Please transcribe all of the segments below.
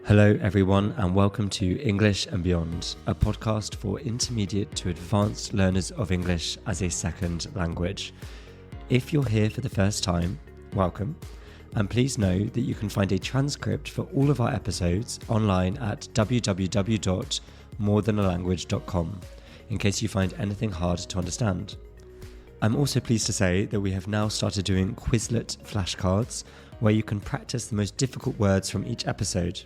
Hello everyone and welcome to English and Beyond, a podcast for intermediate to advanced learners of English as a second language. If you're here for the first time, welcome, and please know that you can find a transcript for all of our episodes online at www.morethanAlanguage.com in case you find anything hard to understand. I'm also pleased to say that we have now started doing Quizlet flashcards where you can practice the most difficult words from each episode.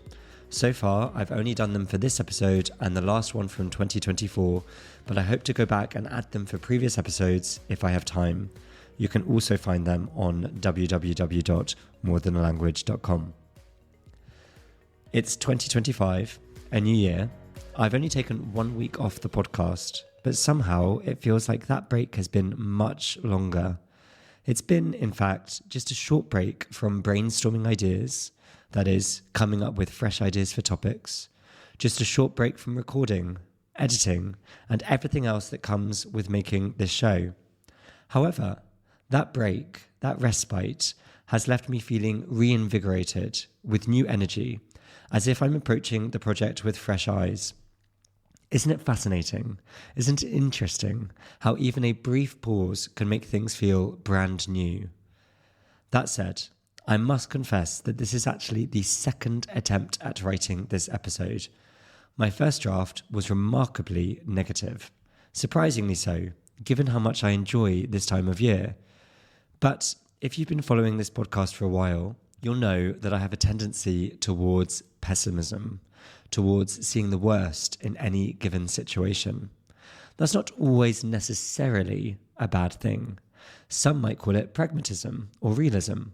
So far, I've only done them for this episode and the last one from 2024, but I hope to go back and add them for previous episodes if I have time. You can also find them on www.morethanAlanguage.com. It's 2025, a new year. I've only taken 1 week off the podcast, but somehow it feels like that break has been much longer. It's been, in fact, just a short break from brainstorming ideas, that is, coming up with fresh ideas for topics, just a short break from recording, editing, and everything else that comes with making this show. However, that break, that respite, has left me feeling reinvigorated, with new energy, as if I'm approaching the project with fresh eyes. Isn't it fascinating? Isn't it interesting how even a brief pause can make things feel brand new? That said, I must confess that this is actually the second attempt at writing this episode. My first draft was remarkably negative, surprisingly so, given how much I enjoy this time of year. But if you've been following this podcast for a while, you'll know that I have a tendency towards pessimism, towards seeing the worst in any given situation. That's not always necessarily a bad thing. Some might call it pragmatism or realism.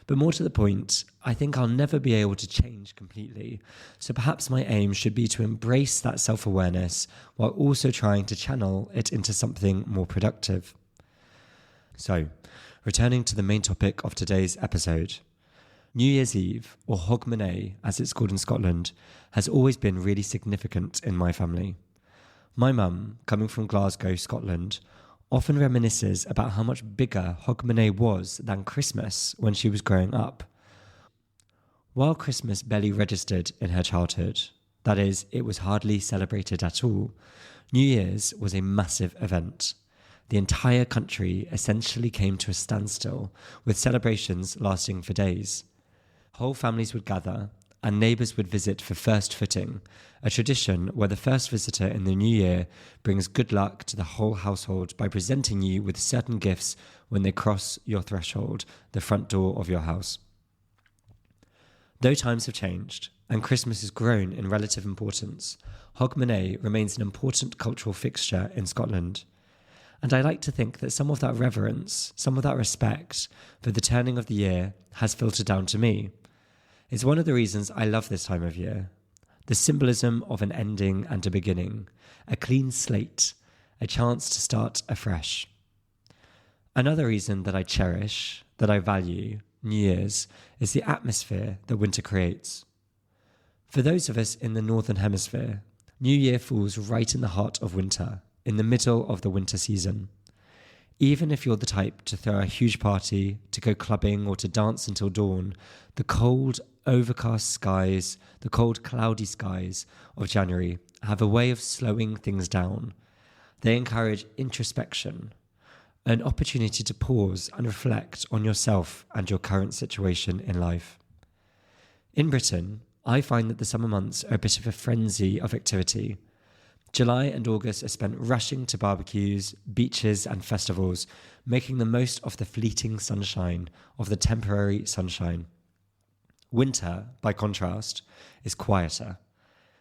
But more to the point, I think I'll never be able to change completely, so perhaps my aim should be to embrace that self-awareness while also trying to channel it into something more productive. So, returning to the main topic of today's episode. New Year's Eve, or Hogmanay as it's called in Scotland, has always been really significant in my family. My mum, coming from Glasgow, Scotland, often reminisces about how much bigger Hogmanay was than Christmas when she was growing up. While Christmas barely registered in her childhood, that is, it was hardly celebrated at all, New Year's was a massive event. The entire country essentially came to a standstill, with celebrations lasting for days. Whole families would gather, and neighbours would visit for first footing, a tradition where the first visitor in the new year brings good luck to the whole household by presenting you with certain gifts when they cross your threshold, the front door of your house. Though times have changed, and Christmas has grown in relative importance, Hogmanay remains an important cultural fixture in Scotland. And I like to think that some of that reverence, some of that respect for the turning of the year has filtered down to me. It's one of the reasons I love this time of year. The symbolism of an ending and a beginning, a clean slate, a chance to start afresh. Another reason that I cherish, that I value, New Year's, is the atmosphere that winter creates. For those of us in the Northern Hemisphere, New Year falls right in the heart of winter, in the middle of the winter season. Even if you're the type to throw a huge party, to go clubbing or to dance until dawn, the cold, overcast skies, the cold, cloudy skies of January have a way of slowing things down. They encourage introspection, an opportunity to pause and reflect on yourself and your current situation in life. In Britain, I find that the summer months are a bit of a frenzy of activity. July and August are spent rushing to barbecues, beaches and festivals, making the most of the fleeting sunshine, of the temporary sunshine. Winter, by contrast, is quieter.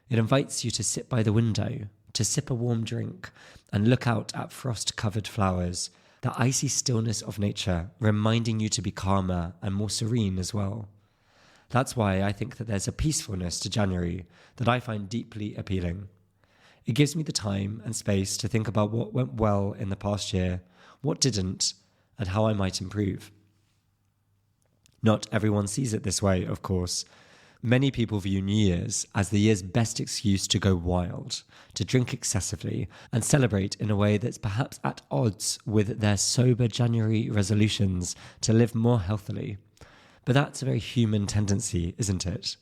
It invites you to sit by the window, to sip a warm drink and look out at frost-covered flowers, the icy stillness of nature reminding you to be calmer and more serene as well. That's why I think that there's a peacefulness to January that I find deeply appealing. It gives me the time and space to think about what went well in the past year, what didn't, and how I might improve. Not everyone sees it this way, of course. Many people view New Year's as the year's best excuse to go wild, to drink excessively, and celebrate in a way that's perhaps at odds with their sober January resolutions to live more healthily. But that's a very human tendency, isn't it?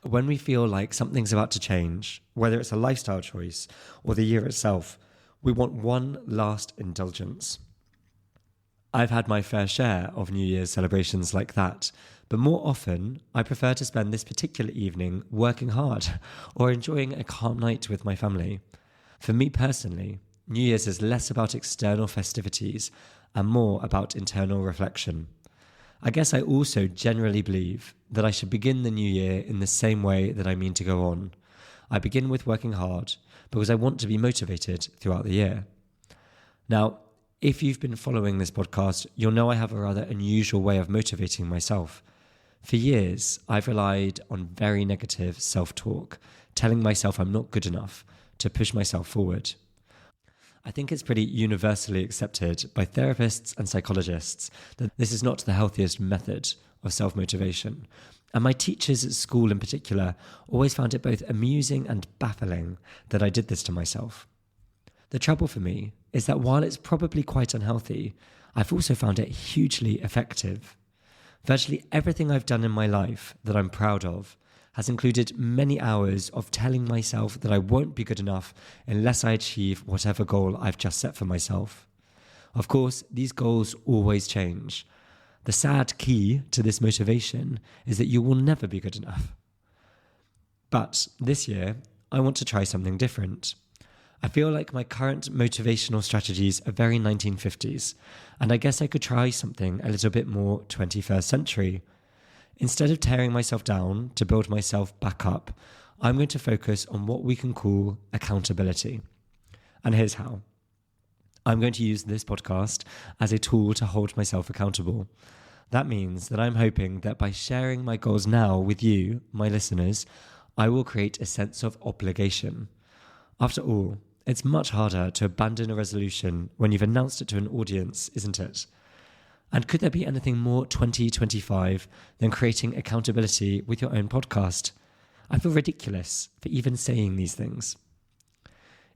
When we feel like something's about to change, whether it's a lifestyle choice or the year itself, we want one last indulgence. I've had my fair share of New Year's celebrations like that, but more often I prefer to spend this particular evening working hard or enjoying a calm night with my family. For me personally, New Year's is less about external festivities and more about internal reflection. I guess I also generally believe that I should begin the new year in the same way that I mean to go on. I begin with working hard because I want to be motivated throughout the year. Now, if you've been following this podcast, you'll know I have a rather unusual way of motivating myself. For years, I've relied on very negative self-talk, telling myself I'm not good enough to push myself forward. I think it's pretty universally accepted by therapists and psychologists that this is not the healthiest method of self-motivation. And my teachers at school in particular always found it both amusing and baffling that I did this to myself. The trouble for me is that while it's probably quite unhealthy, I've also found it hugely effective. Virtually everything I've done in my life that I'm proud of has included many hours of telling myself that I won't be good enough unless I achieve whatever goal I've just set for myself. Of course, these goals always change. The sad key to this motivation is that you will never be good enough. But this year, I want to try something different. I feel like my current motivational strategies are very 1950s, and I guess I could try something a little bit more 21st century. Instead of tearing myself down to build myself back up, I'm going to focus on what we can call accountability. And here's how. I'm going to use this podcast as a tool to hold myself accountable. That means that I'm hoping that by sharing my goals now with you, my listeners, I will create a sense of obligation. After all, it's much harder to abandon a resolution when you've announced it to an audience, isn't it? And could there be anything more 2025 than creating accountability with your own podcast? I feel ridiculous for even saying these things.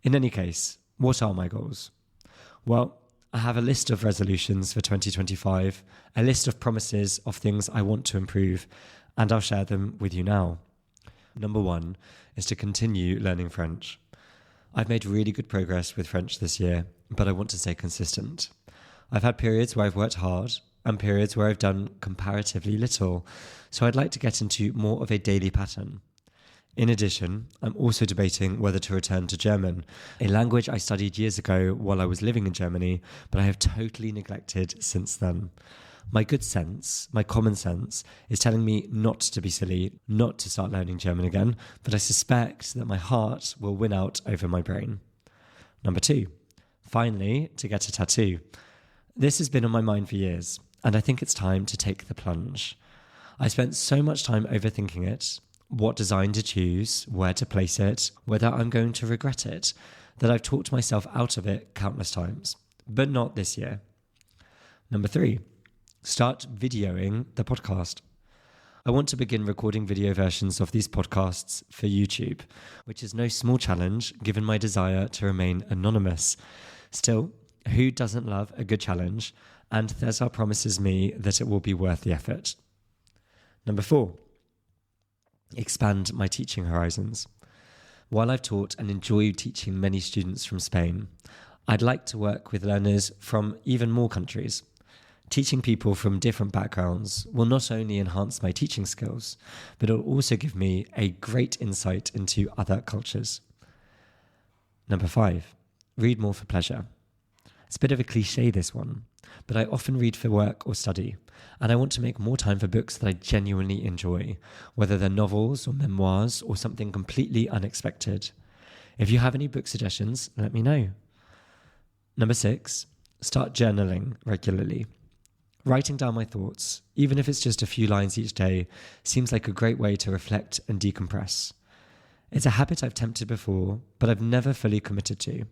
In any case, what are my goals? Well, I have a list of resolutions for 2025, a list of promises of things I want to improve, and I'll share them with you now. Number 1 is to continue learning French. I've made really good progress with French this year, but I want to stay consistent. I've had periods where I've worked hard and periods where I've done comparatively little, so I'd like to get into more of a daily pattern. In addition, I'm also debating whether to return to German, a language I studied years ago while I was living in Germany, but I have totally neglected since then. My good sense, my common sense, is telling me not to be silly, not to start learning German again, but I suspect that my heart will win out over my brain. Number 2, finally, to get a tattoo. This has been on my mind for years, and I think it's time to take the plunge. I spent so much time overthinking it, what design to choose, where to place it, whether I'm going to regret it, that I've talked myself out of it countless times, but not this year. Number 3, start videoing the podcast. I want to begin recording video versions of these podcasts for YouTube, which is no small challenge given my desire to remain anonymous. Still, who doesn't love a good challenge? And César promises me that it will be worth the effort. Number 4, expand my teaching horizons. While I've taught and enjoyed teaching many students from Spain, I'd like to work with learners from even more countries. Teaching people from different backgrounds will not only enhance my teaching skills, but it will also give me a great insight into other cultures. Number 5, read more for pleasure. It's a bit of a cliche, this one, but I often read for work or study, and I want to make more time for books that I genuinely enjoy, whether they're novels or memoirs or something completely unexpected. If you have any book suggestions, let me know. Number 6, start journaling regularly. Writing down my thoughts, even if it's just a few lines each day, seems like a great way to reflect and decompress. It's a habit I've attempted before, but I've never fully committed to.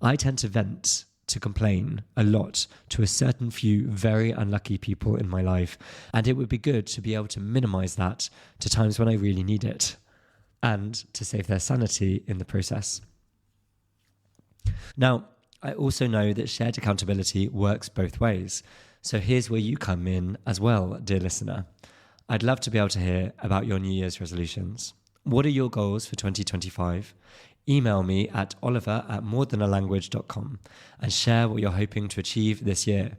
I tend to vent, to complain a lot to a certain few very unlucky people in my life, and it would be good to be able to minimize that to times when I really need it, and to save their sanity in the process. Now, I also know that shared accountability works both ways, so here's where you come in as well, dear listener. I'd love to be able to hear about your New Year's resolutions. What are your goals for 2025? Email me at oliver@morethan.a language.com and share what you're hoping to achieve this year.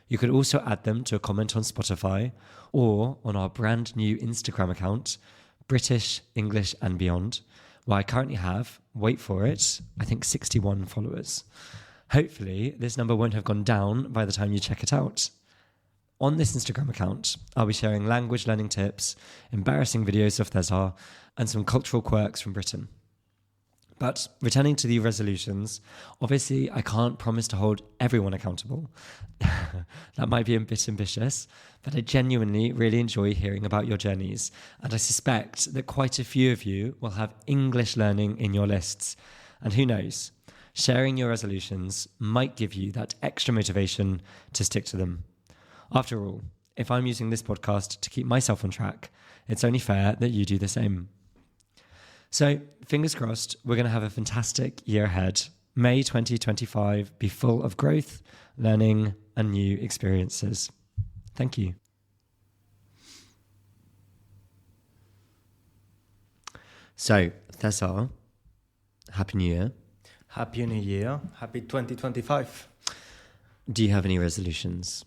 You could also add them to a comment on Spotify or on our brand new Instagram account, British, English and Beyond, where I currently have, wait for it, I think 61 followers. Hopefully, this number won't have gone down by the time you check it out. On this Instagram account, I'll be sharing language learning tips, embarrassing videos of César, and some cultural quirks from Britain. But returning to the resolutions, obviously I can't promise to hold everyone accountable. That might be a bit ambitious, but I genuinely really enjoy hearing about your journeys. And I suspect that quite a few of you will have English learning in your lists. And who knows, sharing your resolutions might give you that extra motivation to stick to them. After all, if I'm using this podcast to keep myself on track, it's only fair that you do the same. So, fingers crossed, we're going to have a fantastic year ahead. May 2025 be full of growth, learning, and new experiences. Thank you. So, César, Happy New Year. Happy New Year. Happy 2025. Do you have any resolutions?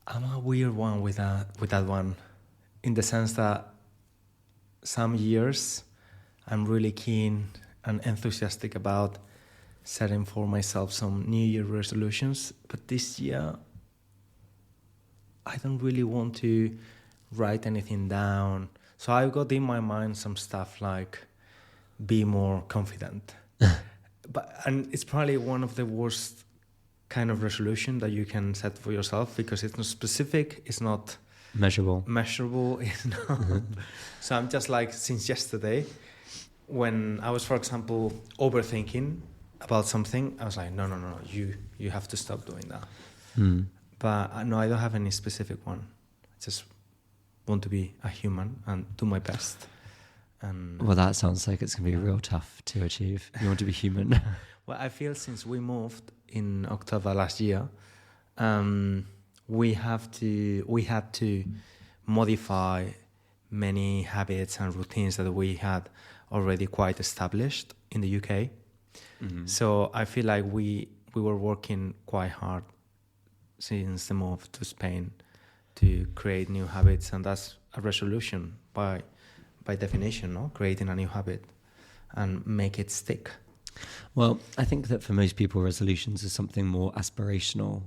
I'm a weird one with that one, in the sense that some years I'm really keen and enthusiastic about setting for myself some New Year resolutions. But this year, I don't really want to write anything down. So I've got in my mind some stuff like be more confident. And it's probably one of the worst kind of resolution that you can set for yourself, because it's not specific, it's not measurable, it's not. So I'm just like, since yesterday, when I was, for example, overthinking about something, I was like, no, you have to stop doing that. But no, I don't have any specific one. I just want to be a human and do my best. And well, that sounds like it's going to be real tough to achieve. You want to be human. Well, I feel since we moved in October last year, we had to modify many habits and routines that we had already quite established in the UK. Mm-hmm. So I feel like we were working quite hard since the move to Spain to create new habits, and that's a resolution by definition, no? Creating a new habit and make it stick. Well, I think that for most people, resolutions is something more aspirational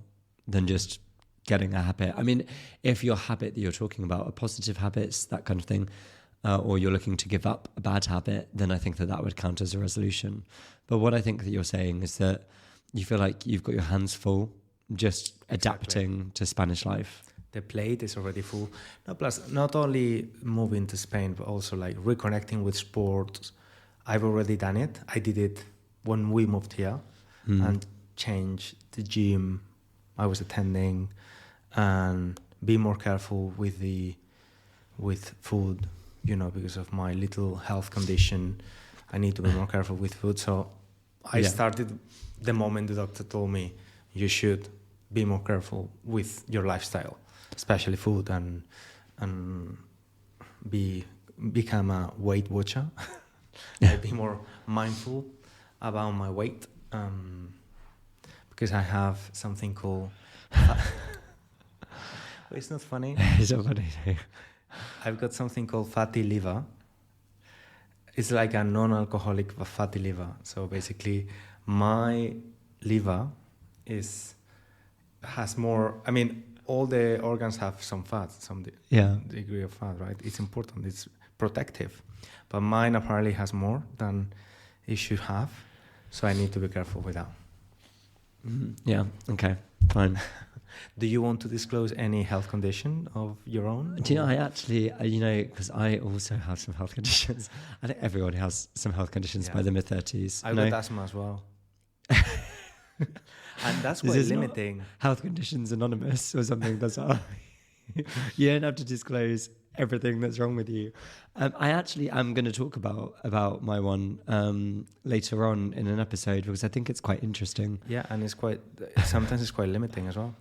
than just getting a habit. I mean, if your habit that you're talking about are positive habits, that kind of thing, or you're looking to give up a bad habit, then I think that would count as a resolution. But what I think that you're saying is that you feel like you've got your hands full just adapting to Spanish life. The plate is already full. No, plus, not only moving to Spain, but also like reconnecting with sports. I've already done it. I did it when we moved here and changed the gym I was attending and be more careful with food, because of my little health condition. I need to be more careful with food. So I started the moment the doctor told me you should be more careful with your lifestyle, especially food, and become a Weight Watcher. I'd be more mindful about my weight, because I have something called it's not funny. It's not funny. I've got something called fatty liver. It's like a non-alcoholic fatty liver. So basically my liver has more, I mean, all the organs have some fat, some degree of fat, right? It's important, it's protective. But mine apparently has more than it should have. So I need to be careful with that. Yeah, okay, fine. Do you want to disclose any health condition of your own? Do you know, I actually, because I also have some health conditions. I think everyone has some health conditions by the mid-30s. I've got asthma as well. And that's quite limiting. Health Conditions Anonymous or something. That's all. You don't have to disclose everything that's wrong with you. I actually am going to talk about my one later on in an episode, because I think it's quite interesting. Yeah, and sometimes it's quite limiting as well.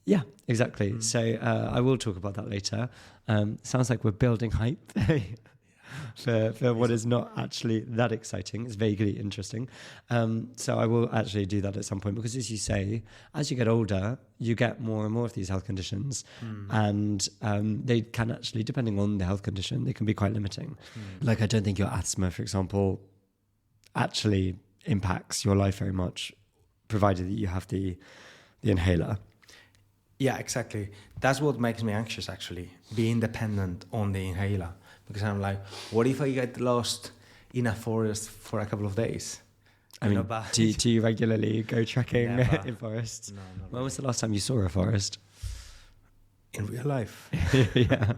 Yeah, exactly. So I will talk about that later. Sounds like we're building hype for what is not actually that exciting. It's vaguely interesting. So I will actually do that at some point because, as you say, as you get older, you get more and more of these health conditions. And they can actually, depending on the health condition, they can be quite limiting. Like I don't think your asthma, for example, actually impacts your life very much, provided that you have the inhaler. Yeah, exactly. That's what makes me anxious, actually, being dependent on the inhaler. Because I'm like, what if I get lost in a forest for a couple of days? I mean, do you regularly go trekking in forests? No, not When was the last time you saw a forest? in real life. Yeah.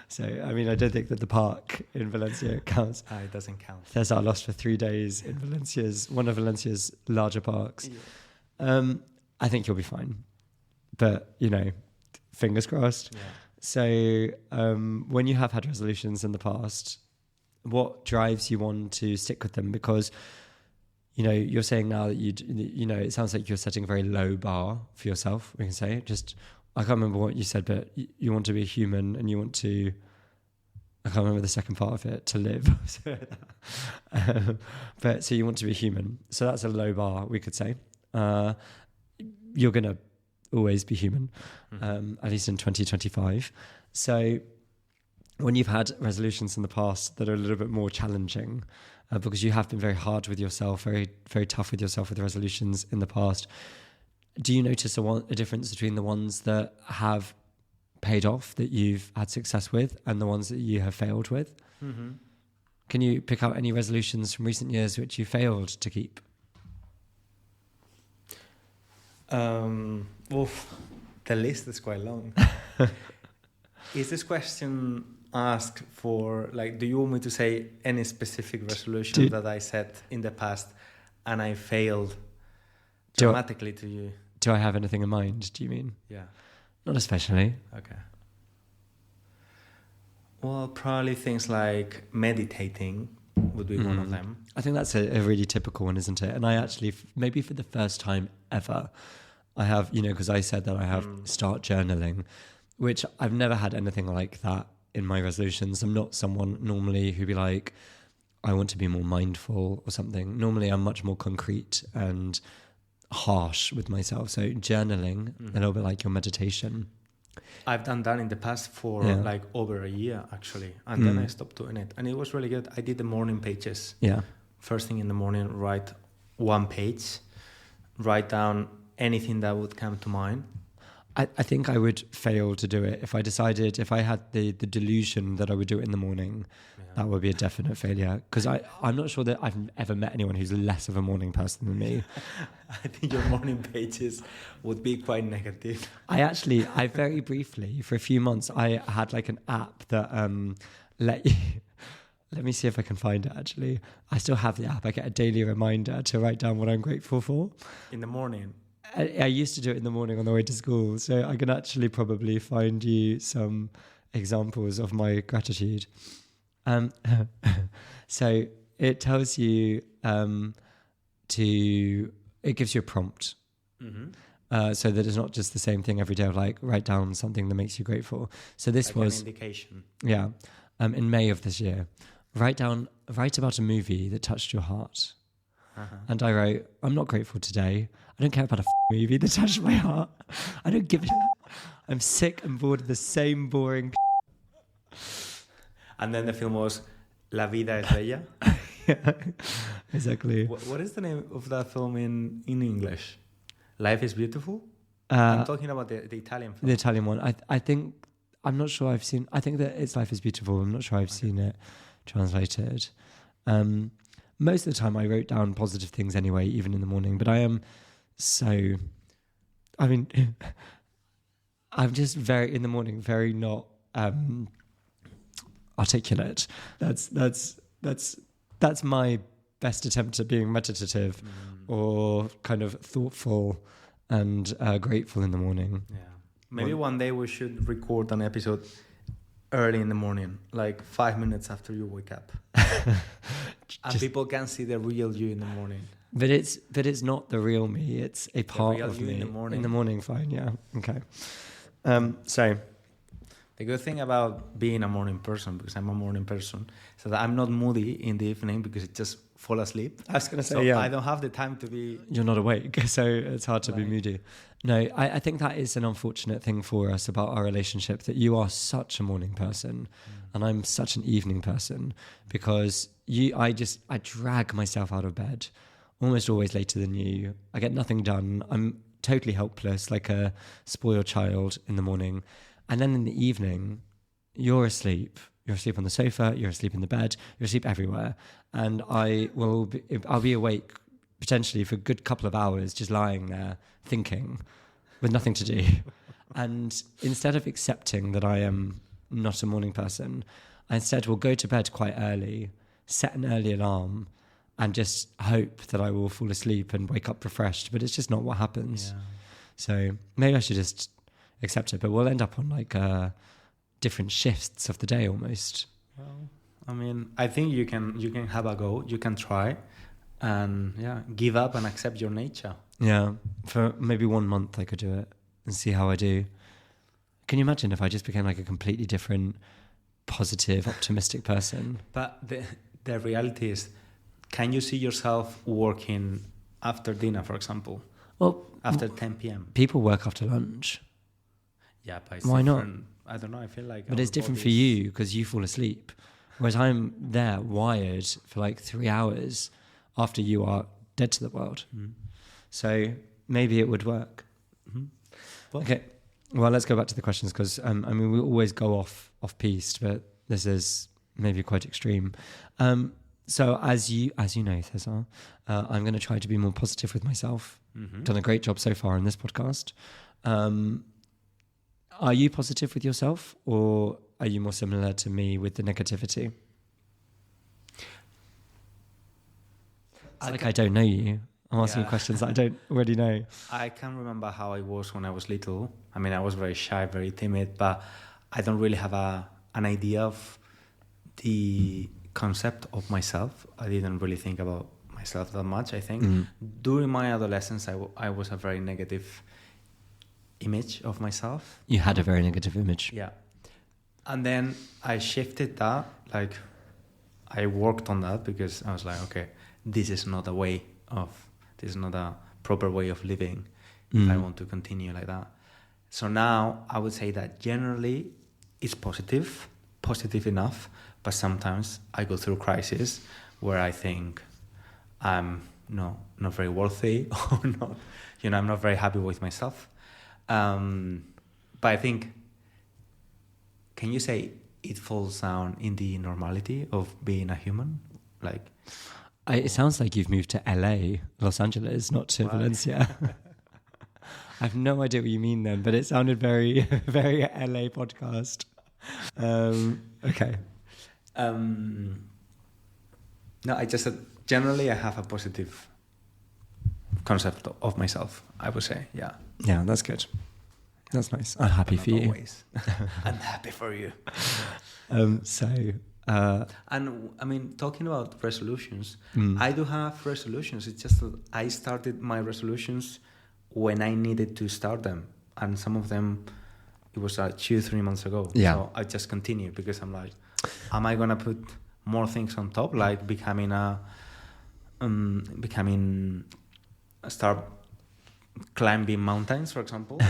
So, I mean, I don't think that the park in Valencia counts. It doesn't count. César lost for 3 days in one of Valencia's larger parks. Yeah. I think you'll be fine. But, fingers crossed. Yeah. So when you have had resolutions in the past, what drives you on to stick with them? Because, you're saying now that it sounds like you're setting a very low bar for yourself, we can say. I can't remember what you said, but you want to be a human and you want to, I can't remember the second part of it, to live. But so you want to be a human. So that's a low bar, we could say. You're going to always be human, at least in 2025. So when you've had resolutions in the past that are a little bit more challenging, because you have been very hard with yourself, very, very tough with yourself with resolutions in the past, do you notice a difference between the ones that have paid off, that you've had success with, and the ones that you have failed with? Mm-hmm. Can you pick out any resolutions from recent years which you failed to keep? The list is quite long. Is this question asked for, do you want me to say any specific resolution that I set in the past and I failed dramatically to you? Do I have anything in mind, do you mean? Yeah. Not especially. Okay. Well, probably things like meditating would be one of them. I think that's a really typical one, isn't it? And I actually, maybe for the first time ever, I have, because I said that I have start journaling, which I've never had anything like that in my resolutions. I'm not someone normally who'd be like, I want to be more mindful or something. Normally I'm much more concrete and harsh with myself. So journaling, a little bit like your meditation. I've done that in the past for over a year, actually. And then I stopped doing it. And it was really good. I did the morning pages. Yeah. First thing in the morning, write one page, write down anything that would come to mind. I think I would fail to do it if I had the delusion that I would do it in the morning. That would be a definite failure, because I'm not sure that I've ever met anyone who's less of a morning person than me. I think your morning pages would be quite negative. I very briefly, for a few months, I had an app that let you... Let me see if I can find it, actually. I still have the app. I get a daily reminder to write down what I'm grateful for. In the morning? I used to do it in the morning on the way to school, so I can actually probably find you some examples of my gratitude. So it tells you it gives you a prompt. Mm-hmm. So that it's not just the same thing every day of write down something that makes you grateful. So this was an indication. Yeah. In May of this year, write about a movie that touched your heart. Uh-huh. And I wrote, I'm not grateful today. I don't care about a movie that touched my heart. I don't give a I'm sick and bored of the same boring And then the film was La vida es bella. Yeah, exactly. What is the name of that film in English? Life is Beautiful? I'm talking about the Italian film. The Italian one. I think, I'm not sure I've seen, I think that it's Life is Beautiful. I'm not sure I've seen it translated. Most of the time I wrote down positive things anyway, even in the morning, but I'm just in the morning, very not articulate. That's my best attempt at being meditative or kind of thoughtful and grateful in the morning. Yeah. Maybe one day we should record an episode early in the morning, 5 minutes after you wake up. And people can see the real you in the morning. But it's not the real me. It's a part of me. In the morning. In the morning, fine, yeah. Okay. So the good thing about being a morning person, because I'm a morning person, so that I'm not moody in the evening because it just fall asleep. I was going to say, so yeah. I don't have the time to be... You're not awake, so it's hard to be moody. No, I think that is an unfortunate thing for us about our relationship, that you are such a morning person and I'm such an evening person, because I drag myself out of bed almost always later than you. I get nothing done. I'm totally helpless, like a spoiled child in the morning. And then in the evening, you're asleep. You're asleep on the sofa, you're asleep in the bed, you're asleep everywhere. And I'll be awake potentially for a good couple of hours just lying there thinking with nothing to do. And instead of accepting that I am not a morning person, I instead will go to bed quite early, set an early alarm, and just hope that I will fall asleep and wake up refreshed. But it's just not what happens. Yeah. So maybe I should just accept it. But we'll end up on like different shifts of the day almost. Well, I mean, I think you can have a go. You can try and give up and accept your nature. Yeah. For maybe 1 month I could do it and see how I do. Can you imagine if I just became like a completely different, positive, optimistic person? But the reality is, can you see yourself working after dinner, for example? Well, after 10 p.m. People work after lunch. Yeah, but why not? I don't know. I feel like... But it's different for you because you fall asleep. Whereas I'm there wired for like 3 hours after you are dead to the world. Mm. So maybe it would work. Mm-hmm. Well, okay. Well, let's go back to the questions because, we always go off piste, but this is maybe quite extreme. So as you know, César, I'm going to try to be more positive with myself. Mm-hmm. Done a great job so far in this podcast. Are you positive with yourself, or are you more similar to me with the negativity? I don't know you. I'm asking you questions that I don't already know. I can remember how I was when I was little. I mean, I was very shy, very timid, but I don't really have an idea of the concept of myself. I didn't really think about myself that much, I think. Mm. During my adolescence, I was a very negative image of myself. You had a very negative image. Yeah. And then I shifted that, like I worked on that because I was like, okay, this is not a proper way of living if I want to continue like that. So now I would say that generally it's positive enough, but sometimes I go through crisis where I think I'm not very worthy or not, I'm not very happy with myself. But I think, can you say it falls down in the normality of being a human? Like, it sounds like you've moved to LA, Los Angeles, not to Valencia. I have no idea what you mean then, but it sounded very, very LA podcast. Okay. No, I just said generally I have a positive concept of myself, I would say. Yeah. Yeah, that's good. That's nice. I'm happy for you. Always. I'm happy for you. And I mean, talking about resolutions, I do have resolutions. It's just that I started my resolutions when I needed to start them. And some of them, it was 2-3 months ago. Yeah. So I just continued because I'm like, am I going to put more things on top? Like start climbing mountains, for example?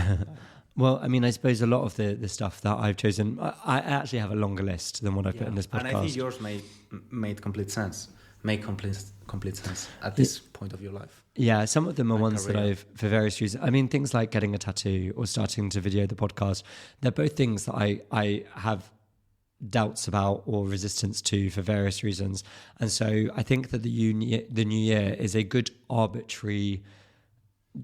Well, I mean, I suppose a lot of the stuff that I've chosen, I actually have a longer list than what I put in this podcast. And I think yours made complete sense. Make complete sense at this point of your life. Yeah, some of them are ones career. That I've, for various reasons. I mean, things like getting a tattoo or starting to video the podcast, they're both things that I have doubts about or resistance to for various reasons. And so I think that the new year is a good arbitrary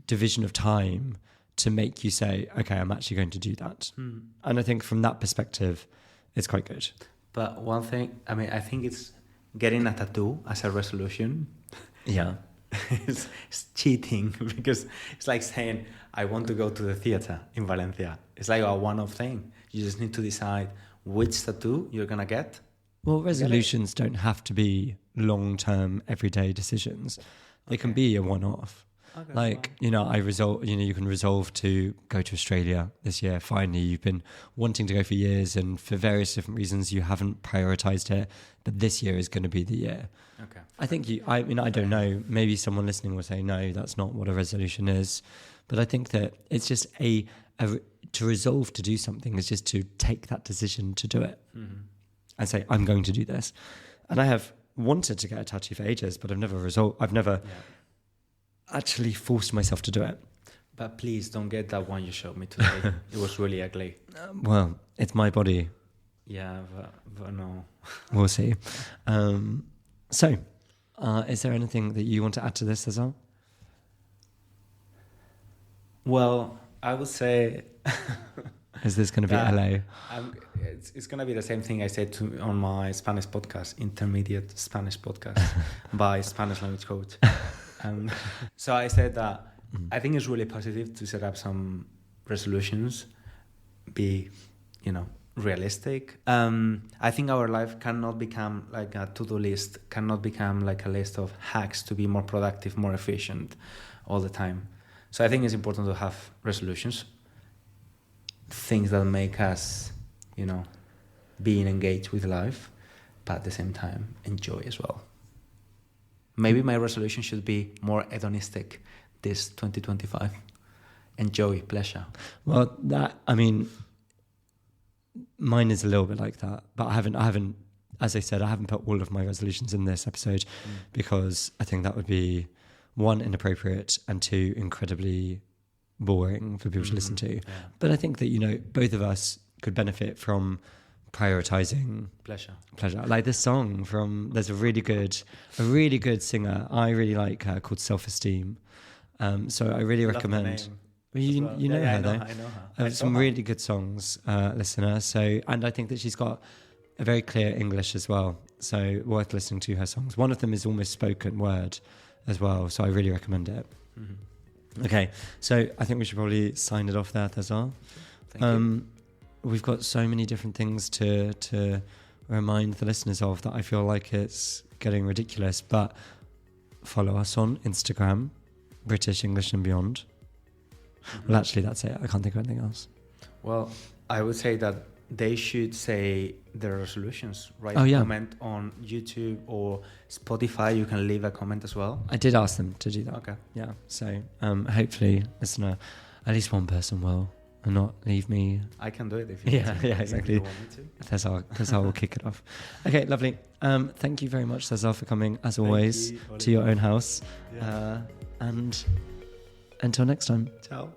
division of time to make you say, okay, I'm actually going to do that. And I think from that perspective, it's quite good. But one thing, I mean, I think it's getting a tattoo as a resolution. Yeah. it's cheating because it's like saying, I want to go to the theater in Valencia. It's like a one-off thing. You just need to decide which tattoo you're going to get. Well, resolutions don't have to be long-term, everyday decisions. It can be a one-off. Okay, Like, you know, you can resolve to go to Australia this year. Finally, you've been wanting to go for years, and for various different reasons, you haven't prioritized it. But this year is going to be the year. Okay. I think I don't know. Maybe someone listening will say, no, that's not what a resolution is. But I think that it's just to resolve to do something is just to take that decision to do it and say, I'm going to do this. And I have wanted to get a tattoo for ages, but I've never actually forced myself to do it. But please don't get that one you showed me today. It was really ugly. Well, it's my body. Yeah, but no. We'll see. So, is there anything that you want to add to this, César? Well, I would say... Is this going to be LA? It's going to be the same thing I said on my Spanish podcast, intermediate Spanish podcast by Spanish language coach. So I said that I think it's really positive to set up some resolutions, be, realistic. I think our life cannot become like a to-do list, cannot become like a list of hacks to be more productive, more efficient all the time. So I think it's important to have resolutions, things that make us, being engaged with life, but at the same time enjoy as well. Maybe my resolution should be more hedonistic this 2025. Enjoy, pleasure. Well, mine is a little bit like that, but I haven't, as I said, I haven't put all of my resolutions in this episode because I think that would be, one, inappropriate, and two, incredibly boring for people to listen to. Yeah. But I think that, both of us could benefit from prioritizing pleasure. Like this song there's a really good singer I really like her called Self-Esteem. So I really recommend. You know her though. I know her. Some really good songs, listener. So, and I think that she's got a very clear English as well. So worth listening to her songs. One of them is almost spoken word as well. So I really recommend it. Mm-hmm. Okay, so I think we should probably sign it off there, César. Thank you. We've got so many different things to remind the listeners of that I feel like it's getting ridiculous. But follow us on Instagram, British English and Beyond. Mm-hmm. Well, actually, that's it. I can't think of anything else. Well, I would say that they should say their resolutions, right? Comment on YouTube or Spotify. You can leave a comment as well. I did ask them to do that. Okay. Yeah. So hopefully, listener, at least one person will, and not leave me. I can do it if you want to. Yeah, exactly. César will kick it off. Okay, lovely. Thank you very much, César, for coming as always to your own house. Yeah. And until next time. Ciao.